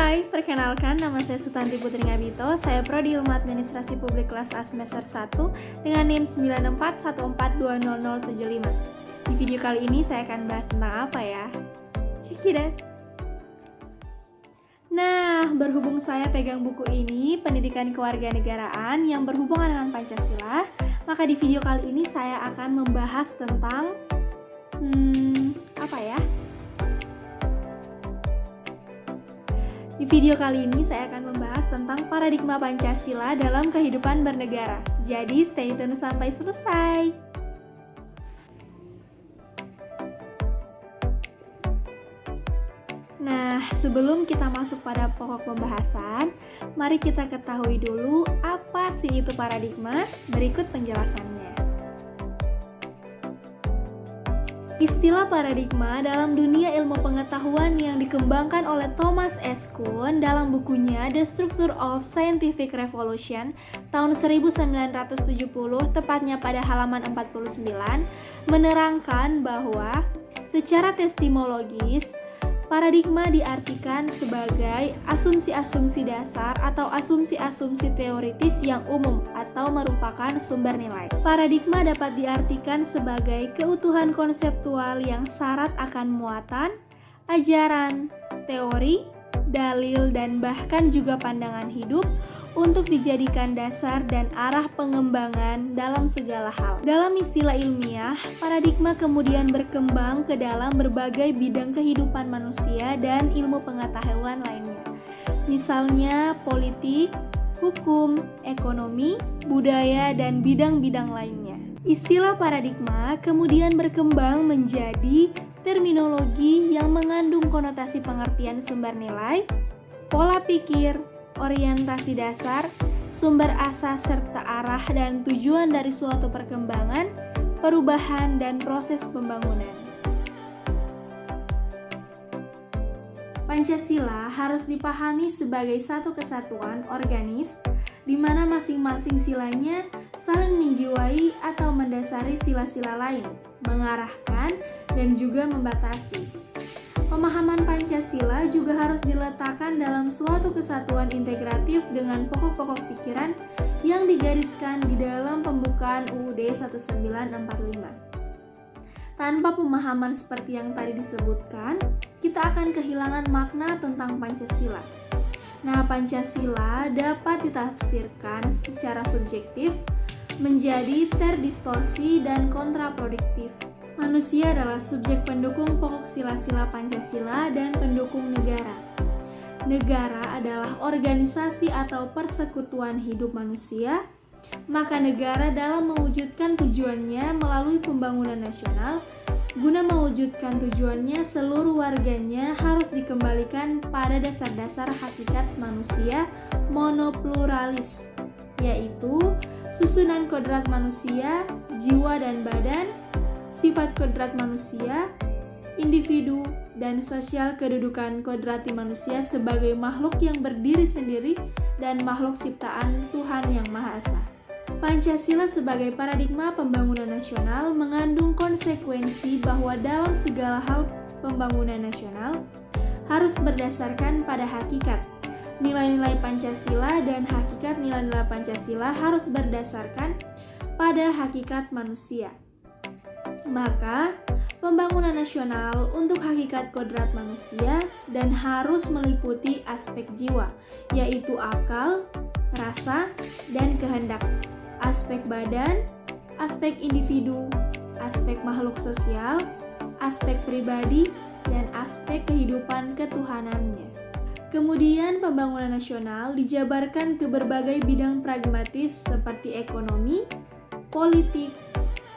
Hai, perkenalkan nama saya Sutanti Putri Ngabito. Saya Prodi Ilmu Administrasi Publik kelas A semester 1 dengan NIM 9414200075. Di video kali ini saya akan bahas tentang apa ya? Check it out. Nah, berhubung saya pegang buku ini, Pendidikan Kewarganegaraan yang berhubungan dengan Pancasila, maka di video kali ini saya akan membahas tentang Di video kali ini saya akan membahas tentang paradigma Pancasila dalam kehidupan bernegara. Jadi stay tune sampai selesai. Nah, sebelum kita masuk pada pokok pembahasan, mari kita ketahui dulu apa sih itu paradigma. Berikut penjelasannya. Istilah paradigma dalam dunia ilmu pengetahuan yang dikembangkan oleh Thomas S. Kuhn dalam bukunya The Structure of Scientific Revolution tahun 1970, tepatnya pada halaman 49, menerangkan bahwa secara epistemologis, paradigma diartikan sebagai asumsi-asumsi dasar atau asumsi-asumsi teoritis yang umum atau merupakan sumber nilai. Paradigma dapat diartikan sebagai keutuhan konseptual yang syarat akan muatan, ajaran, teori, dalil, dan bahkan juga pandangan hidup untuk dijadikan dasar dan arah pengembangan dalam segala hal. Dalam istilah ilmiah, paradigma kemudian berkembang ke dalam berbagai bidang kehidupan manusia dan ilmu pengetahuan lainnya. Misalnya politik, hukum, ekonomi, budaya, dan bidang-bidang lainnya. Istilah paradigma kemudian berkembang menjadi terminologi yang mengandung konotasi pengertian sumber nilai, pola pikir, orientasi dasar, sumber asas serta arah dan tujuan dari suatu perkembangan, perubahan, dan proses pembangunan. Pancasila harus dipahami sebagai satu kesatuan organis di mana masing-masing silanya saling menjiwai atau mendasari sila-sila lain, mengarahkan dan juga membatasi. Pemahaman Pancasila juga harus diletakkan dalam suatu kesatuan integratif dengan pokok-pokok pikiran yang digariskan di dalam pembukaan UUD 1945. Tanpa pemahaman seperti yang tadi disebutkan, kita akan kehilangan makna tentang Pancasila. Nah, Pancasila dapat ditafsirkan secara subjektif menjadi terdistorsi dan kontraproduktif. Manusia adalah subjek pendukung pokok sila-sila Pancasila dan pendukung negara. Negara adalah organisasi atau persekutuan hidup manusia, maka negara dalam mewujudkan tujuannya melalui pembangunan nasional, guna mewujudkan tujuannya seluruh warganya harus dikembalikan pada dasar-dasar hakikat manusia monopluralis, yaitu susunan kodrat manusia, jiwa dan badan, sifat kodrat manusia, individu, dan sosial kedudukan kodrati manusia sebagai makhluk yang berdiri sendiri dan makhluk ciptaan Tuhan Yang Maha Esa. Pancasila sebagai paradigma pembangunan nasional mengandung konsekuensi bahwa dalam segala hal pembangunan nasional harus berdasarkan pada hakikat. Nilai-nilai Pancasila dan hakikat nilai-nilai Pancasila harus berdasarkan pada hakikat manusia. Maka, pembangunan nasional untuk hakikat kodrat manusia dan harus meliputi aspek jiwa, yaitu akal, rasa, dan kehendak, aspek badan, aspek individu, aspek makhluk sosial, aspek pribadi, dan aspek kehidupan ketuhanannya. Kemudian, pembangunan nasional dijabarkan ke berbagai bidang pragmatis seperti ekonomi, politik,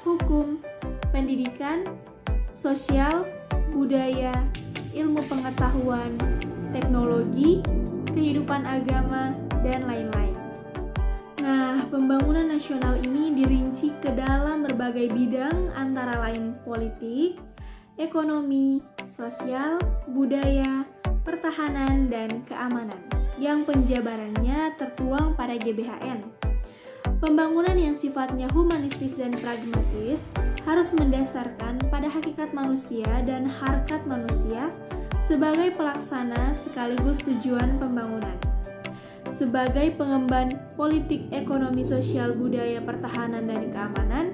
hukum, pendidikan, sosial, budaya, ilmu pengetahuan, teknologi, kehidupan agama, dan lain-lain. Nah, pembangunan nasional ini dirinci ke dalam berbagai bidang antara lain politik, ekonomi, sosial, budaya, pertahanan, dan keamanan, yang penjabarannya tertuang pada GBHN. Pembangunan yang sifatnya humanistis dan pragmatis harus mendasarkan pada hakikat manusia dan harkat manusia sebagai pelaksana sekaligus tujuan pembangunan. Sebagai pengemban politik ekonomi sosial budaya pertahanan dan keamanan,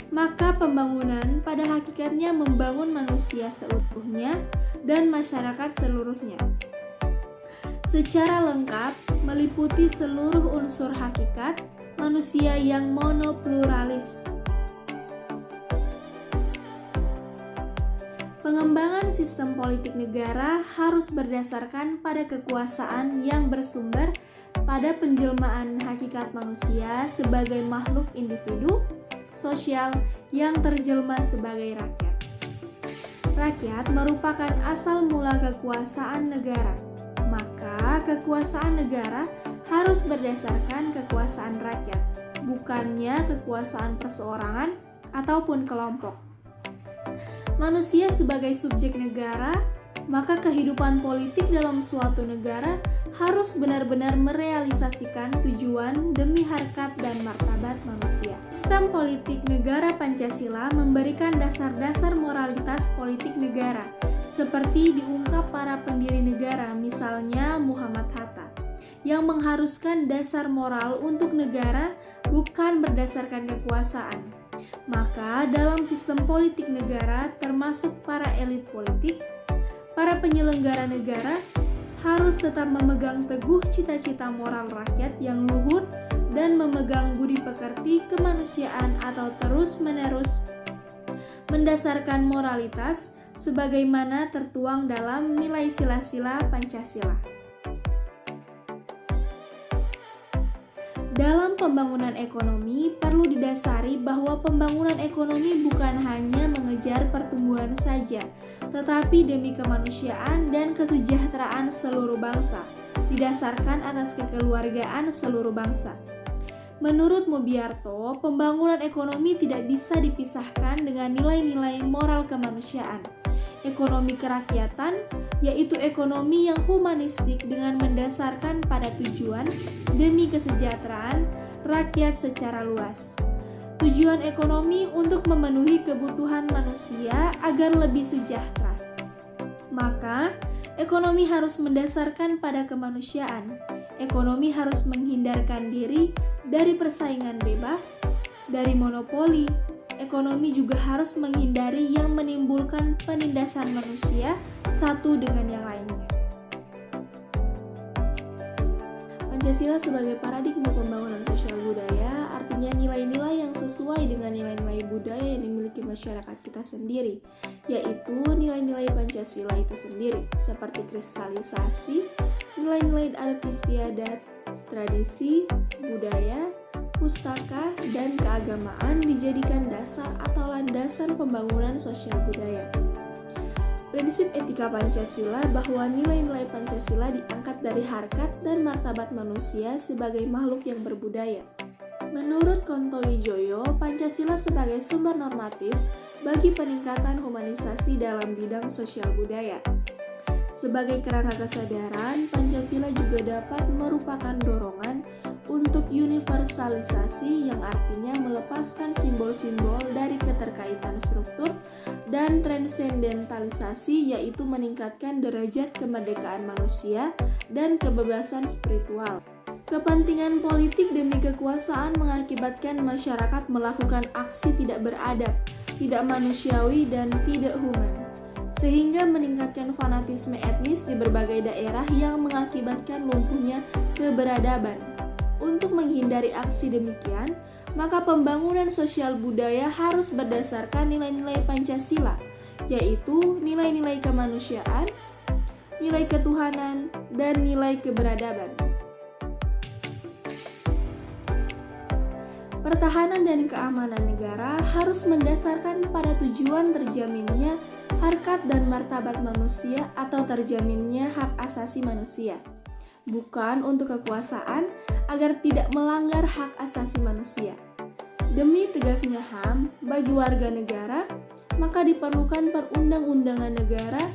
maka pembangunan pada hakikatnya membangun manusia seutuhnya dan masyarakat seluruhnya. Secara lengkap meliputi seluruh unsur hakikat manusia yang monopluralis. Pengembangan sistem politik negara harus berdasarkan pada kekuasaan yang bersumber pada penjelmaan hakikat manusia sebagai makhluk individu sosial yang terjelma sebagai rakyat. Rakyat merupakan asal mula kekuasaan negara, maka kekuasaan negara harus berdasarkan kekuasaan rakyat, bukannya kekuasaan perseorangan ataupun kelompok. Manusia sebagai subjek negara, maka kehidupan politik dalam suatu negara harus benar-benar merealisasikan tujuan demi harkat dan martabat manusia. Sistem politik negara Pancasila memberikan dasar-dasar moralitas politik negara, seperti diungkap para pendiri negara, misalnya Muhammad Hatta, yang mengharuskan dasar moral untuk negara bukan berdasarkan kekuasaan. Maka dalam sistem politik negara, termasuk para elit politik, para penyelenggara negara harus tetap memegang teguh cita-cita moral rakyat yang luhur dan memegang budi pekerti kemanusiaan atau terus-menerus mendasarkan moralitas sebagaimana tertuang dalam nilai sila-sila Pancasila. Dalam pembangunan ekonomi, perlu didasari bahwa pembangunan ekonomi bukan hanya mengejar pertumbuhan saja, tetapi demi kemanusiaan dan kesejahteraan seluruh bangsa, didasarkan atas kekeluargaan seluruh bangsa. Menurut Mubiarto, pembangunan ekonomi tidak bisa dipisahkan dengan nilai-nilai moral kemanusiaan. Ekonomi kerakyatan, yaitu ekonomi yang humanistik dengan mendasarkan pada tujuan demi kesejahteraan rakyat secara luas. Tujuan ekonomi untuk memenuhi kebutuhan manusia agar lebih sejahtera. Maka, ekonomi harus mendasarkan pada kemanusiaan. Ekonomi harus menghindarkan diri dari persaingan bebas, dari monopoli. Ekonomi juga harus menghindari yang menimbulkan penindasan manusia satu dengan yang lainnya. Pancasila sebagai paradigma pembangunan sosial budaya artinya nilai-nilai yang sesuai dengan nilai-nilai budaya yang dimiliki masyarakat kita sendiri, yaitu nilai-nilai Pancasila itu sendiri, seperti kristalisasi, nilai-nilai adat istiadat, tradisi, budaya, pustaka, dan keagamaan dijadikan dasar atau landasan pembangunan sosial budaya. Prinsip etika Pancasila bahwa nilai-nilai Pancasila diangkat dari harkat dan martabat manusia sebagai makhluk yang berbudaya. Menurut Kontowijoyo, Pancasila sebagai sumber normatif bagi peningkatan humanisasi dalam bidang sosial budaya. Sebagai kerangka kesadaran, Pancasila juga dapat merupakan dorongan untuk universalisasi yang artinya melepaskan simbol-simbol dari keterkaitan struktur dan transendentalisasi, yaitu meningkatkan derajat kemerdekaan manusia dan kebebasan spiritual. Kepentingan politik demi kekuasaan mengakibatkan masyarakat melakukan aksi tidak beradab, tidak manusiawi, dan tidak human, sehingga meningkatkan fanatisme etnis di berbagai daerah yang mengakibatkan lumpuhnya keberadaban. Untuk menghindari aksi demikian, maka pembangunan sosial budaya harus berdasarkan nilai-nilai Pancasila, yaitu nilai-nilai kemanusiaan, nilai ketuhanan, dan nilai keberadaban. Pertahanan dan keamanan negara harus mendasarkan pada tujuan terjaminnya harkat dan martabat manusia atau terjaminnya hak asasi manusia, bukan untuk kekuasaan agar tidak melanggar hak asasi manusia. Demi tegaknya HAM bagi warga negara, maka diperlukan perundang-undangan negara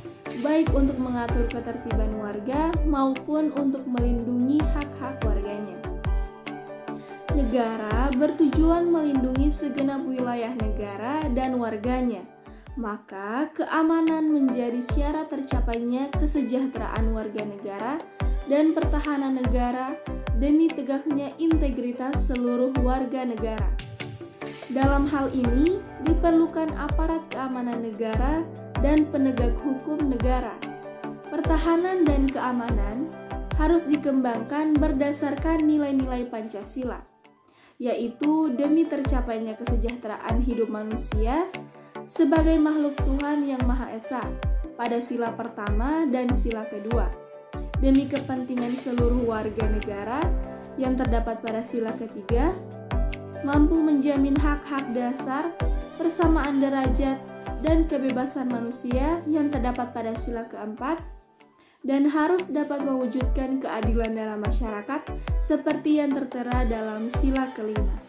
baik untuk mengatur ketertiban warga maupun untuk melindungi hak-hak warganya. Negara bertujuan melindungi segenap wilayah negara dan warganya, Maka, keamanan menjadi syarat tercapainya kesejahteraan warga negara dan pertahanan negara demi tegaknya integritas seluruh warga negara. Dalam hal ini, diperlukan aparat keamanan negara dan penegak hukum negara. Pertahanan dan keamanan harus dikembangkan berdasarkan nilai-nilai Pancasila, yaitu demi tercapainya kesejahteraan hidup manusia sebagai makhluk Tuhan yang Maha Esa pada sila pertama dan sila kedua, demi kepentingan seluruh warga negara yang terdapat pada sila ketiga, mampu menjamin hak-hak dasar, persamaan derajat, dan kebebasan manusia yang terdapat pada sila keempat, dan harus dapat mewujudkan keadilan dalam masyarakat seperti yang tertera dalam sila kelima.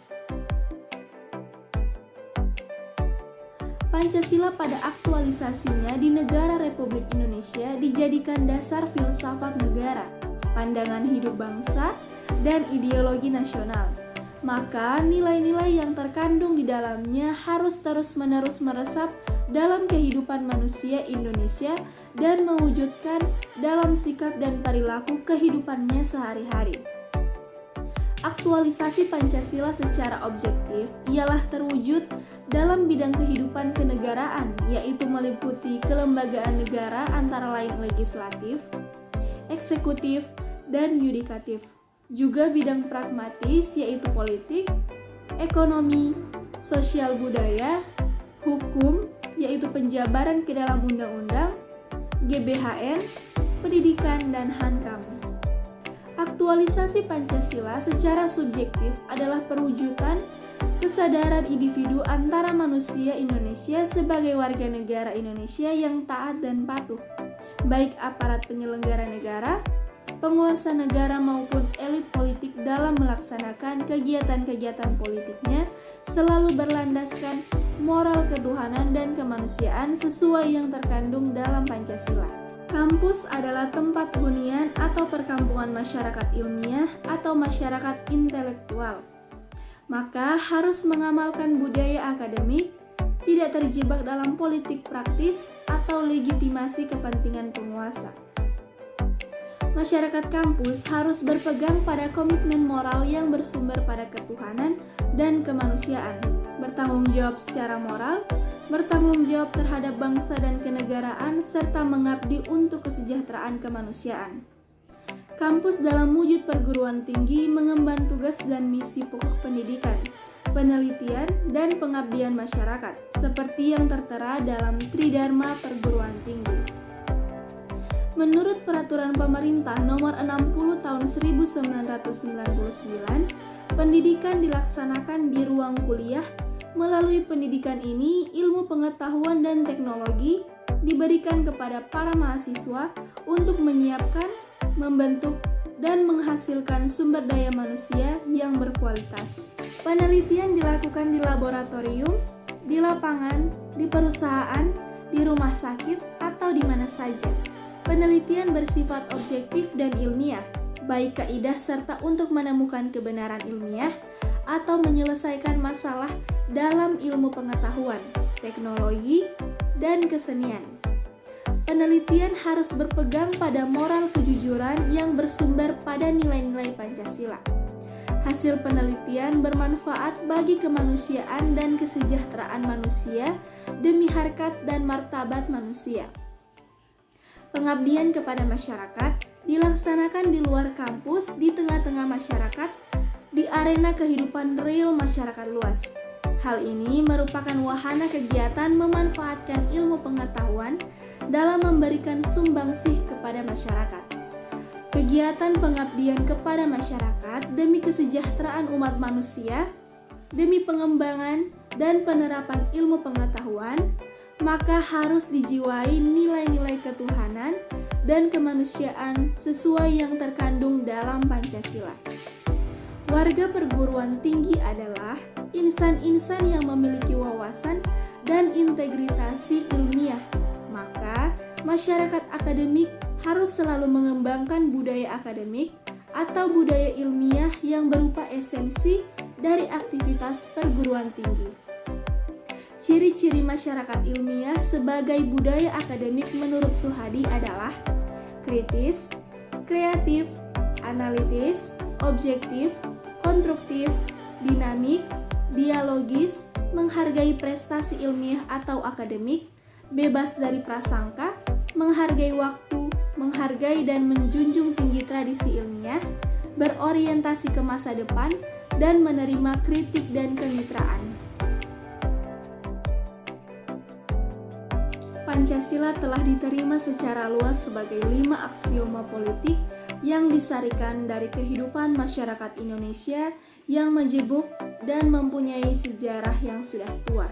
Pancasila pada aktualisasinya di negara Republik Indonesia dijadikan dasar filsafat negara, pandangan hidup bangsa, dan ideologi nasional. Maka nilai-nilai yang terkandung di dalamnya harus terus-menerus meresap dalam kehidupan manusia Indonesia dan mewujudkan dalam sikap dan perilaku kehidupannya sehari-hari. Aktualisasi Pancasila secara objektif ialah terwujud dalam bidang kehidupan kenegaraan, yaitu meliputi kelembagaan negara antara lain legislatif, eksekutif, dan yudikatif. Juga bidang pragmatis yaitu politik, ekonomi, sosial budaya, hukum yaitu penjabaran ke dalam undang-undang, GBHN, pendidikan, dan Hankam. Aktualisasi Pancasila secara subjektif adalah perwujudan kesadaran individu antara manusia Indonesia sebagai warga negara Indonesia yang taat dan patuh, baik aparat penyelenggara negara, penguasa negara maupun elit politik dalam melaksanakan kegiatan-kegiatan politiknya selalu berlandaskan moral ketuhanan dan kemanusiaan sesuai yang terkandung dalam Pancasila. Kampus adalah tempat hunian atau perkampungan masyarakat ilmiah atau masyarakat intelektual. Maka harus mengamalkan budaya akademik, tidak terjebak dalam politik praktis atau legitimasi kepentingan penguasa. Masyarakat kampus harus berpegang pada komitmen moral yang bersumber pada ketuhanan dan kemanusiaan, bertanggung jawab secara moral, bertanggung jawab terhadap bangsa dan kenegaraan, serta mengabdi untuk kesejahteraan kemanusiaan. Kampus dalam wujud perguruan tinggi mengemban tugas dan misi pokok pendidikan, penelitian, dan pengabdian masyarakat, seperti yang tertera dalam Tridharma Perguruan Tinggi. Menurut Peraturan Pemerintah Nomor 60 Tahun 1999, pendidikan dilaksanakan di ruang kuliah. Melalui pendidikan ini, ilmu pengetahuan dan teknologi diberikan kepada para mahasiswa untuk menyiapkan, membentuk, dan menghasilkan sumber daya manusia yang berkualitas. Penelitian dilakukan di laboratorium, di lapangan, di perusahaan, di rumah sakit, atau di mana saja. Penelitian bersifat objektif dan ilmiah, baik kaidah serta untuk menemukan kebenaran ilmiah atau menyelesaikan masalah dalam ilmu pengetahuan, teknologi, dan kesenian. Penelitian harus berpegang pada moral kejujuran yang bersumber pada nilai-nilai Pancasila. Hasil penelitian bermanfaat bagi kemanusiaan dan kesejahteraan manusia demi harkat dan martabat manusia. Pengabdian kepada masyarakat dilaksanakan di luar kampus, di tengah-tengah masyarakat, di arena kehidupan real masyarakat luas. Hal ini merupakan wahana kegiatan memanfaatkan ilmu pengetahuan dalam memberikan sumbangsih kepada masyarakat. Kegiatan pengabdian kepada masyarakat demi kesejahteraan umat manusia, demi pengembangan dan penerapan ilmu pengetahuan, maka harus dijiwai nilai-nilai ketuhanan dan kemanusiaan sesuai yang terkandung dalam Pancasila. Warga perguruan tinggi adalah insan-insan yang memiliki wawasan dan integritas ilmiah. Maka, masyarakat akademik harus selalu mengembangkan budaya akademik atau budaya ilmiah yang berupa esensi dari aktivitas perguruan tinggi. Ciri-ciri masyarakat ilmiah sebagai budaya akademik menurut Suhadi adalah kritis, kreatif, analitis, objektif, konstruktif, dinamik, dialogis, menghargai prestasi ilmiah atau akademik, bebas dari prasangka, menghargai waktu, menghargai dan menjunjung tinggi tradisi ilmiah, berorientasi ke masa depan, dan menerima kritik dan kemitraan. Pancasila telah diterima secara luas sebagai 5 aksioma politik yang disarikan dari kehidupan masyarakat Indonesia yang majemuk dan mempunyai sejarah yang sudah tua.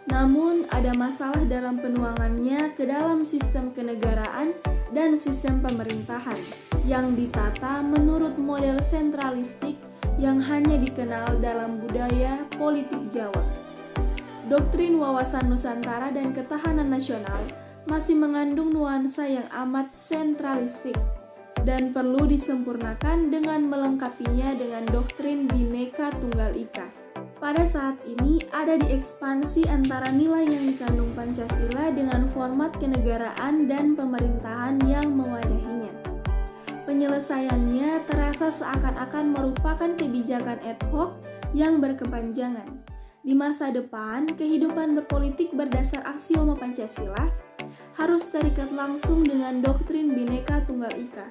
Namun, ada masalah dalam penuangannya ke dalam sistem kenegaraan dan sistem pemerintahan yang ditata menurut model sentralistik yang hanya dikenal dalam budaya politik Jawa. Doktrin wawasan Nusantara dan ketahanan nasional masih mengandung nuansa yang amat sentralistik dan perlu disempurnakan dengan melengkapinya dengan doktrin Bhinneka Tunggal Ika. Pada saat ini ada diekspansi antara nilai yang dikandung Pancasila dengan format kenegaraan dan pemerintahan yang mewadahinya. Penyelesaiannya terasa seakan-akan merupakan kebijakan ad hoc yang berkepanjangan. Di masa depan, kehidupan berpolitik berdasar aksioma Pancasila harus terikat langsung dengan doktrin Bhinneka Tunggal Ika,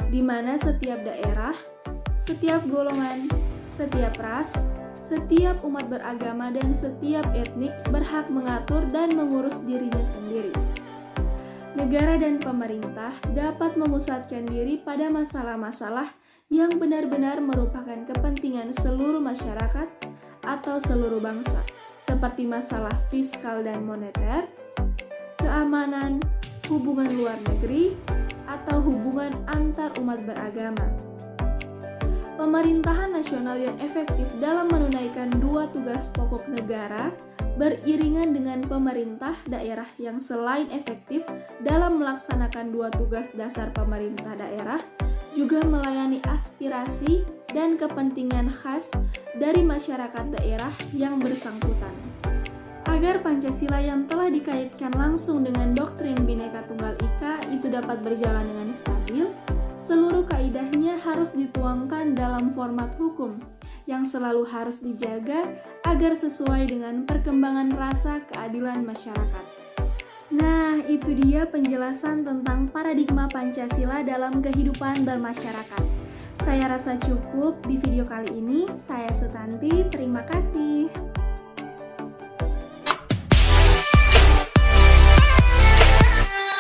di mana setiap daerah, setiap golongan, setiap ras, setiap umat beragama, dan setiap etnik berhak mengatur dan mengurus dirinya sendiri. Negara dan pemerintah dapat memusatkan diri pada masalah-masalah yang benar-benar merupakan kepentingan seluruh masyarakat atau seluruh bangsa, seperti masalah fiskal dan moneter, keamanan, hubungan luar negeri, atau hubungan antar umat beragama. Pemerintahan nasional yang efektif dalam menunaikan 2 tugas pokok negara beriringan dengan pemerintah daerah yang selain efektif dalam melaksanakan 2 tugas dasar pemerintah daerah, juga melayani aspirasi dan kepentingan khas dari masyarakat daerah yang bersangkutan. Agar Pancasila yang telah dikaitkan langsung dengan doktrin Bhinneka Tunggal Ika itu dapat berjalan dengan stabil, seluruh kaidahnya harus dituangkan dalam format hukum yang selalu harus dijaga agar sesuai dengan perkembangan rasa keadilan masyarakat. Nah, itu dia penjelasan tentang paradigma Pancasila dalam kehidupan bermasyarakat. Saya rasa cukup di video kali ini. Saya Sutanti, terima kasih.